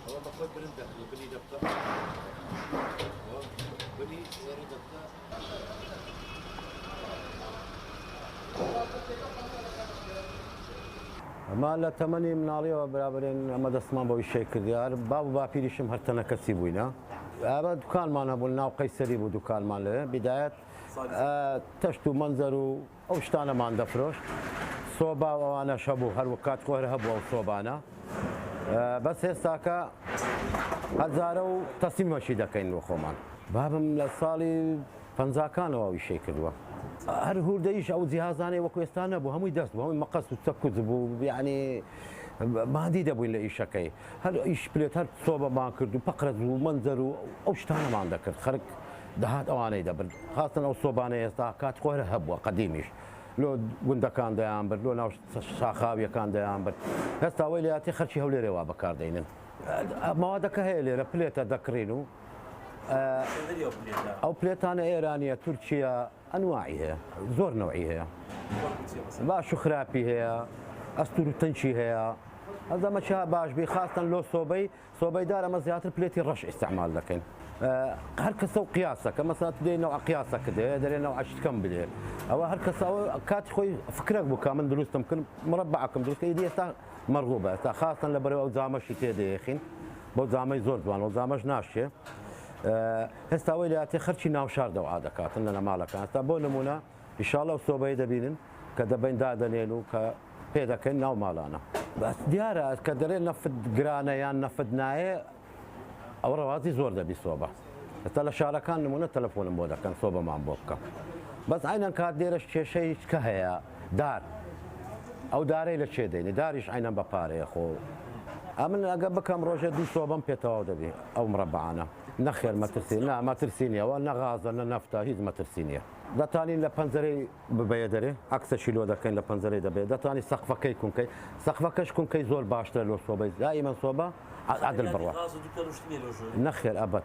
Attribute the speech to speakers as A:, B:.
A: هو بخوي برنده بني دفتر بني يري دفتر
B: ما لا تمني من عليه وبرابرين ما دسمان بوي شيء كرديار بابو باپیرشم هرتنا كسي بوينا ابا دكان ما نبولنا وقيسري بو دكان ماله بدايه تشتو منظرو او شتانا ما ندفروش صوبا وانا شبو هر وقت قهر هبو او صوبانا بس هستاكا هزارو تصميم شي دكاين وخومان بابم لصالي فنزاكان او شيء كردوا هر هورديش او جهازاني وكويستانه بو همي دست بو همي مقص وتسكز بو يعني ما دي دبو الا شكاي هل ايش بليت هل صوبه ما كردو بقرز ومنظر او شتانا ما عندك خرق دهات اواني دبر خاصه او صوبانه يستا كات قهر هبو قديميش لو وندا كان ديامبر لو ناو شاخاويه كان ديامبر هستا ويلياتي خرشي هولي روا بكار دينن موادك هي لي بليتا ذكرينو او بليتانا ايرانيه تركيا انواعها زور نوعيه باش خرابي هي استور تنشي هي هذا ما شاء باش بي خاصه لو صوبي دار ما زيات بليتي رش استعمال لكن هركس قياسك مثلا تدي نوع قياسك كده دري نوع عشت كم بدي او هركس كات خوي فكرك بو كامل دروس تمكن مربعكم دروس ايدي مرغوبه خاصه لبري او زامش كده يخين بو زامي زور زوان وزامش ناشيه هستا ويلاتي خرشي ناو شارده وعادكات اننا مالك هستا بو نمونه ان شاء الله صوبي دبينن كدبين دادنينو كبيدكن ناو مالانا بس ديارة كدرين نفد قرانا يان نفد ناي او روازي زور دبي صوبه هستا لشاركان نمونه تلفون مبودا كان صوبه مع بوكا بس عينا كات دير شيء كهيا دار او داري لشي ديني داريش عينا بباري يا خو امن اقب كم روجه دي صوبم بيتاو دبي او مربعانا نخير ما ترسين لا ما ترسينيا ولا غاز ولا نفطه هي ما ترسينيا ده تاني لبنزري ببيدري عكس شيلو ده كان لبنزري ده تاني سقفه كي يكون كي سقفه كش كون كي زول باشتر لو صوبه دائما صوبه عدل بروا نخير ابد